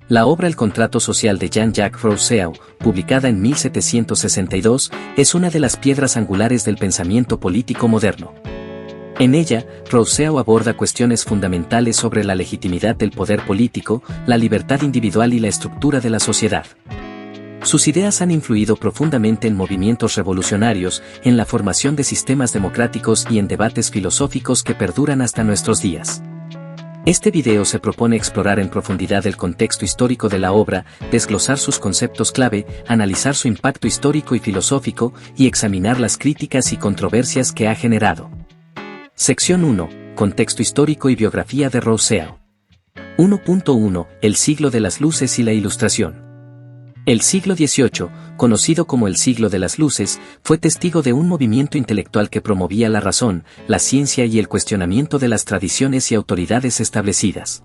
La obra El contrato social de Jean-Jacques Rousseau, publicada en 1762, es una de las piedras angulares del pensamiento político moderno. En ella, Rousseau aborda cuestiones fundamentales sobre la legitimidad del poder político, la libertad individual y la estructura de la sociedad. Sus ideas han influido profundamente en movimientos revolucionarios, en la formación de sistemas democráticos y en debates filosóficos que perduran hasta nuestros días. Este video se propone explorar en profundidad el contexto histórico de la obra, desglosar sus conceptos clave, analizar su impacto histórico y filosófico, y examinar las críticas y controversias que ha generado. Sección 1. Contexto histórico y biografía de Rousseau. 1.1. El siglo de las luces y la Ilustración. El siglo XVIII, conocido como el siglo de las luces, fue testigo de un movimiento intelectual que promovía la razón, la ciencia y el cuestionamiento de las tradiciones y autoridades establecidas.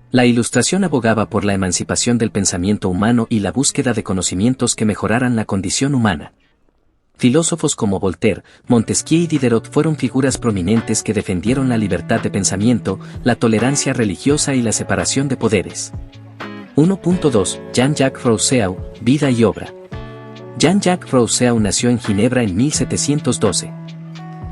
La Ilustración abogaba por la emancipación del pensamiento humano y la búsqueda de conocimientos que mejoraran la condición humana. Filósofos como Voltaire, Montesquieu y Diderot fueron figuras prominentes que defendieron la libertad de pensamiento, la tolerancia religiosa y la separación de poderes. 1.2. Jean-Jacques Rousseau, vida y obra. Jean-Jacques Rousseau nació en Ginebra en 1712.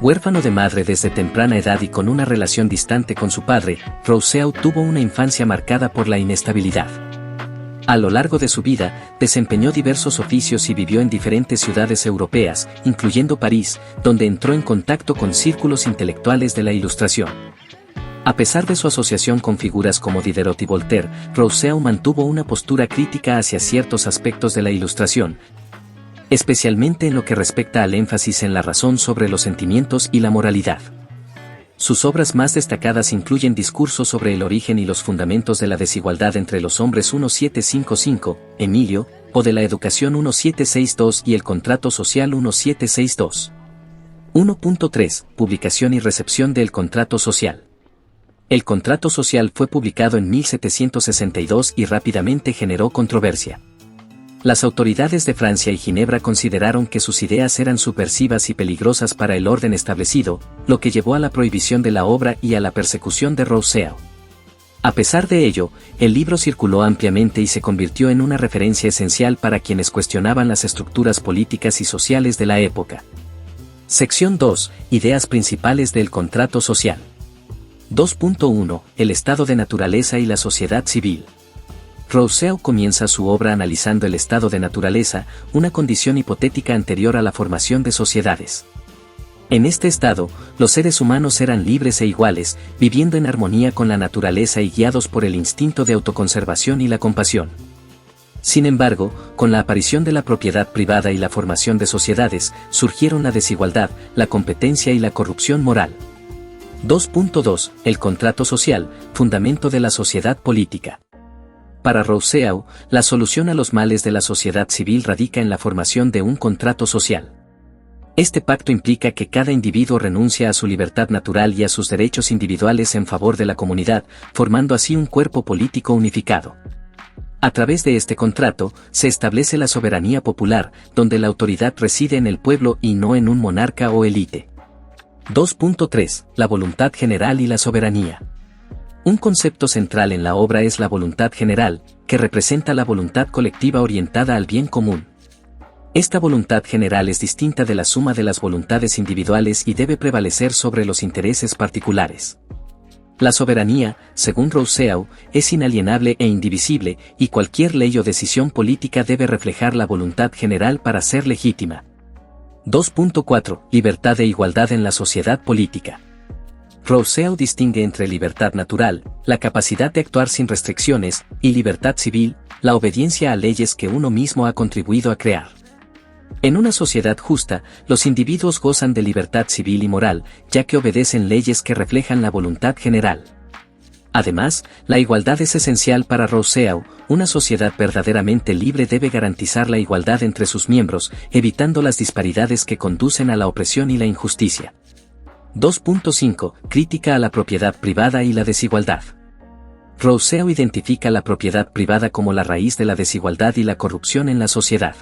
Huérfano de madre desde temprana edad y con una relación distante con su padre, Rousseau tuvo una infancia marcada por la inestabilidad. A lo largo de su vida, desempeñó diversos oficios y vivió en diferentes ciudades europeas, incluyendo París, donde entró en contacto con círculos intelectuales de la Ilustración. A pesar de su asociación con figuras como Diderot y Voltaire, Rousseau mantuvo una postura crítica hacia ciertos aspectos de la Ilustración, especialmente en lo que respecta al énfasis en la razón sobre los sentimientos y la moralidad. Sus obras más destacadas incluyen Discurso sobre el origen y los fundamentos de la desigualdad entre los hombres 1755, Emilio, o de la educación 1762 y el contrato social 1762. 1.3. Publicación y recepción del contrato social. El contrato social fue publicado en 1762 y rápidamente generó controversia. Las autoridades de Francia y Ginebra consideraron que sus ideas eran subversivas y peligrosas para el orden establecido, lo que llevó a la prohibición de la obra y a la persecución de Rousseau. A pesar de ello, el libro circuló ampliamente y se convirtió en una referencia esencial para quienes cuestionaban las estructuras políticas y sociales de la época. Sección 2. Ideas principales del contrato social. 2.1. El estado de naturaleza y la sociedad civil. Rousseau comienza su obra analizando el estado de naturaleza, una condición hipotética anterior a la formación de sociedades. En este estado, los seres humanos eran libres e iguales, viviendo en armonía con la naturaleza y guiados por el instinto de autoconservación y la compasión. Sin embargo, con la aparición de la propiedad privada y la formación de sociedades, surgieron la desigualdad, la competencia y la corrupción moral. 2.2. El contrato social, fundamento de la sociedad política. Para Rousseau, la solución a los males de la sociedad civil radica en la formación de un contrato social. Este pacto implica que cada individuo renuncia a su libertad natural y a sus derechos individuales en favor de la comunidad, formando así un cuerpo político unificado. A través de este contrato, se establece la soberanía popular, donde la autoridad reside en el pueblo y no en un monarca o élite. 2.3. La voluntad general y la soberanía. Un concepto central en la obra es la voluntad general, que representa la voluntad colectiva orientada al bien común. Esta voluntad general es distinta de la suma de las voluntades individuales y debe prevalecer sobre los intereses particulares. La soberanía, según Rousseau, es inalienable e indivisible, y cualquier ley o decisión política debe reflejar la voluntad general para ser legítima. 2.4. Libertad e igualdad en la sociedad política. Rousseau distingue entre libertad natural, la capacidad de actuar sin restricciones, y libertad civil, la obediencia a leyes que uno mismo ha contribuido a crear. En una sociedad justa, los individuos gozan de libertad civil y moral, ya que obedecen leyes que reflejan la voluntad general. Además, la igualdad es esencial para Rousseau. Una sociedad verdaderamente libre debe garantizar la igualdad entre sus miembros, evitando las disparidades que conducen a la opresión y la injusticia. 2.5. Crítica a la propiedad privada y la desigualdad. Rousseau identifica la propiedad privada como la raíz de la desigualdad y la corrupción en la sociedad.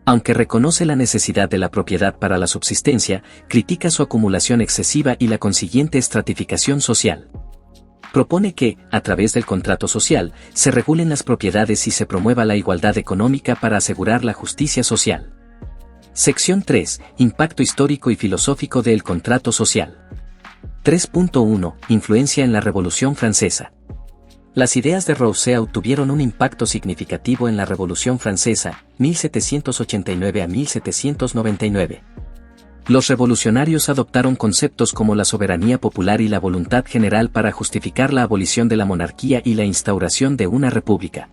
Aunque reconoce la necesidad de la propiedad para la subsistencia, critica su acumulación excesiva y la consiguiente estratificación social. Propone que, a través del contrato social, se regulen las propiedades y se promueva la igualdad económica para asegurar la justicia social. Sección 3. Impacto histórico y filosófico del contrato social. 3.1. Influencia en la Revolución Francesa. Las ideas de Rousseau tuvieron un impacto significativo en la Revolución Francesa, 1789 a 1799. Los revolucionarios adoptaron conceptos como la soberanía popular y la voluntad general para justificar la abolición de la monarquía y la instauración de una república.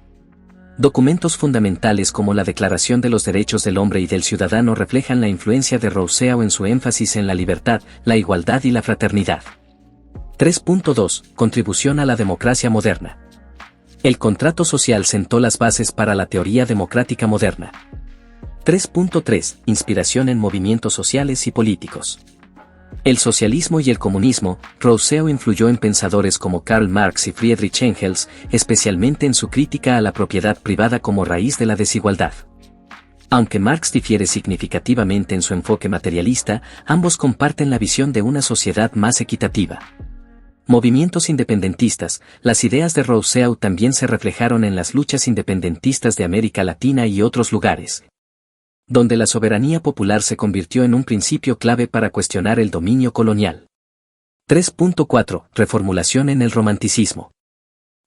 Documentos fundamentales como la Declaración de los Derechos del Hombre y del Ciudadano reflejan la influencia de Rousseau en su énfasis en la libertad, la igualdad y la fraternidad. 3.2. Contribución a la democracia moderna. El contrato social sentó las bases para la teoría democrática moderna. 3.3. Inspiración en movimientos sociales y políticos. El socialismo y el comunismo. Rousseau influyó en pensadores como Karl Marx y Friedrich Engels, especialmente en su crítica a la propiedad privada como raíz de la desigualdad. Aunque Marx difiere significativamente en su enfoque materialista, ambos comparten la visión de una sociedad más equitativa. Movimientos independentistas. Las ideas de Rousseau también se reflejaron en las luchas independentistas de América Latina y otros lugares, donde la soberanía popular se convirtió en un principio clave para cuestionar el dominio colonial. 3.4. Reformulación en el romanticismo.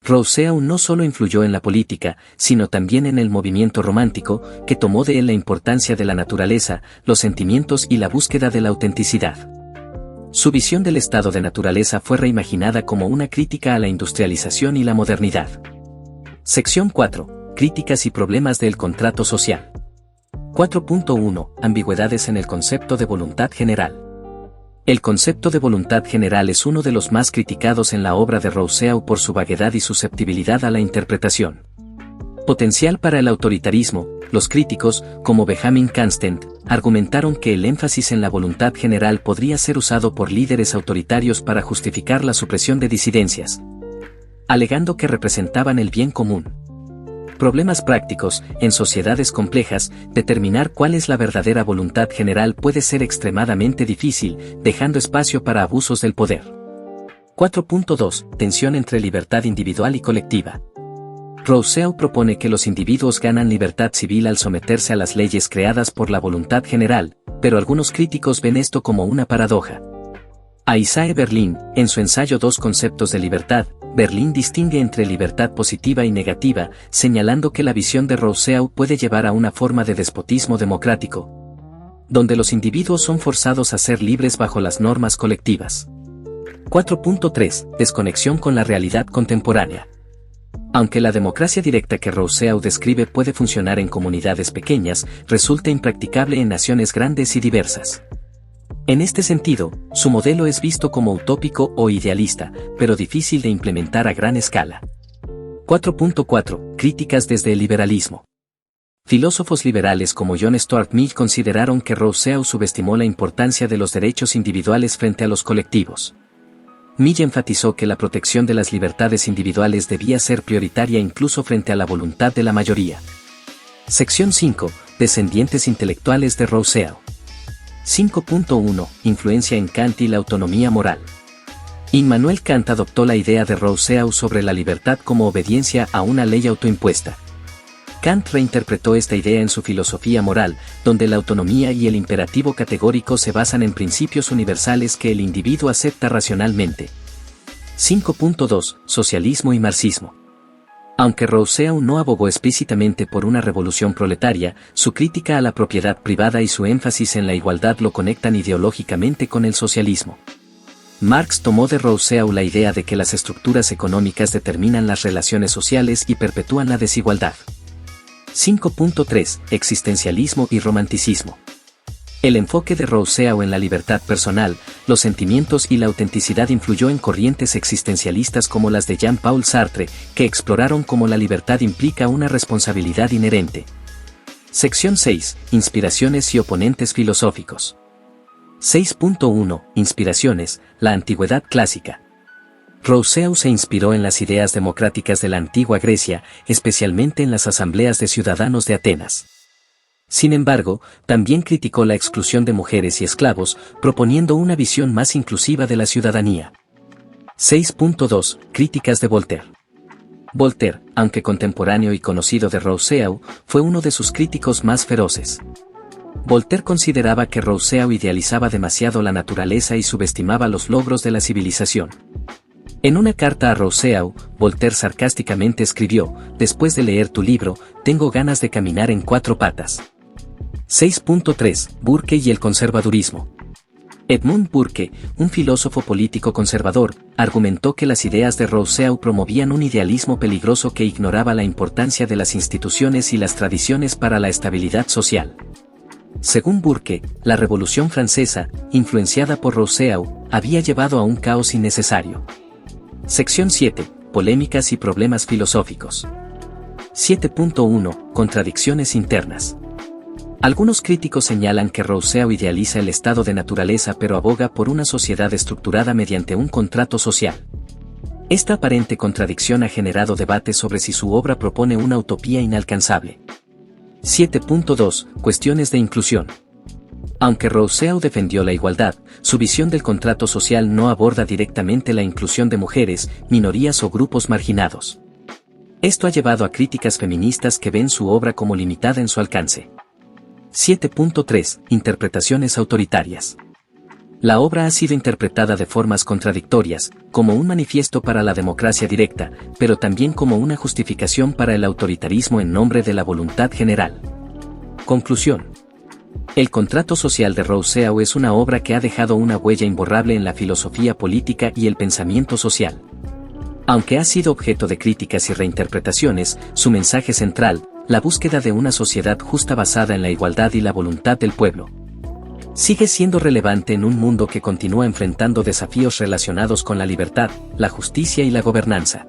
Rousseau no solo influyó en la política, sino también en el movimiento romántico, que tomó de él la importancia de la naturaleza, los sentimientos y la búsqueda de la autenticidad. Su visión del estado de naturaleza fue reimaginada como una crítica a la industrialización y la modernidad. Sección 4. Críticas y problemas del contrato social. 4.1. Ambigüedades en el concepto de voluntad general. El concepto de voluntad general es uno de los más criticados en la obra de Rousseau por su vaguedad y susceptibilidad a la interpretación. Potencial para el autoritarismo. Los críticos, como Benjamin Constant, argumentaron que el énfasis en la voluntad general podría ser usado por líderes autoritarios para justificar la supresión de disidencias, alegando que representaban el bien común. Problemas prácticos. En sociedades complejas, determinar cuál es la verdadera voluntad general puede ser extremadamente difícil, dejando espacio para abusos del poder. 4.2. Tensión entre libertad individual y colectiva. Rousseau propone que los individuos ganan libertad civil al someterse a las leyes creadas por la voluntad general, pero algunos críticos ven esto como una paradoja. A Isaiah Berlin, en su ensayo Dos conceptos de libertad, Berlin distingue entre libertad positiva y negativa, señalando que la visión de Rousseau puede llevar a una forma de despotismo democrático, donde los individuos son forzados a ser libres bajo las normas colectivas. 4.3. Desconexión con la realidad contemporánea. Aunque la democracia directa que Rousseau describe puede funcionar en comunidades pequeñas, resulta impracticable en naciones grandes y diversas. En este sentido, su modelo es visto como utópico o idealista, pero difícil de implementar a gran escala. 4.4. Críticas desde el liberalismo. Filósofos liberales como John Stuart Mill consideraron que Rousseau subestimó la importancia de los derechos individuales frente a los colectivos. Mill enfatizó que la protección de las libertades individuales debía ser prioritaria incluso frente a la voluntad de la mayoría. Sección 5. Descendientes intelectuales de Rousseau. 5.1. Influencia en Kant y la autonomía moral. Immanuel Kant adoptó la idea de Rousseau sobre la libertad como obediencia a una ley autoimpuesta. Kant reinterpretó esta idea en su filosofía moral, donde la autonomía y el imperativo categórico se basan en principios universales que el individuo acepta racionalmente. 5.2. Socialismo y marxismo. Aunque Rousseau no abogó explícitamente por una revolución proletaria, su crítica a la propiedad privada y su énfasis en la igualdad lo conectan ideológicamente con el socialismo. Marx tomó de Rousseau la idea de que las estructuras económicas determinan las relaciones sociales y perpetúan la desigualdad. 5.3. Existencialismo y romanticismo. El enfoque de Rousseau en la libertad personal, los sentimientos y la autenticidad influyó en corrientes existencialistas como las de Jean-Paul Sartre, que exploraron cómo la libertad implica una responsabilidad inherente. Sección 6. Inspiraciones y oponentes filosóficos. 6.1. Inspiraciones, la antigüedad clásica. Rousseau se inspiró en las ideas democráticas de la antigua Grecia, especialmente en las asambleas de ciudadanos de Atenas. Sin embargo, también criticó la exclusión de mujeres y esclavos, proponiendo una visión más inclusiva de la ciudadanía. 6.2. Críticas de Voltaire. Voltaire, aunque contemporáneo y conocido de Rousseau, fue uno de sus críticos más feroces. Voltaire consideraba que Rousseau idealizaba demasiado la naturaleza y subestimaba los logros de la civilización. En una carta a Rousseau, Voltaire sarcásticamente escribió: «Después de leer tu libro, tengo ganas de caminar en 4 patas». 6.3. Burke y el conservadurismo. Edmund Burke, un filósofo político conservador, argumentó que las ideas de Rousseau promovían un idealismo peligroso que ignoraba la importancia de las instituciones y las tradiciones para la estabilidad social. Según Burke, la Revolución Francesa, influenciada por Rousseau, había llevado a un caos innecesario. Sección 7. Polémicas y problemas filosóficos. 7.1. Contradicciones internas. Algunos críticos señalan que Rousseau idealiza el estado de naturaleza pero aboga por una sociedad estructurada mediante un contrato social. Esta aparente contradicción ha generado debate sobre si su obra propone una utopía inalcanzable. 7.2. Cuestiones de inclusión. Aunque Rousseau defendió la igualdad, su visión del contrato social no aborda directamente la inclusión de mujeres, minorías o grupos marginados. Esto ha llevado a críticas feministas que ven su obra como limitada en su alcance. 7.3. Interpretaciones autoritarias. La obra ha sido interpretada de formas contradictorias, como un manifiesto para la democracia directa, pero también como una justificación para el autoritarismo en nombre de la voluntad general. Conclusión. El contrato social de Rousseau es una obra que ha dejado una huella imborrable en la filosofía política y el pensamiento social. Aunque ha sido objeto de críticas y reinterpretaciones, su mensaje central, la búsqueda de una sociedad justa basada en la igualdad y la voluntad del pueblo, sigue siendo relevante en un mundo que continúa enfrentando desafíos relacionados con la libertad, la justicia y la gobernanza.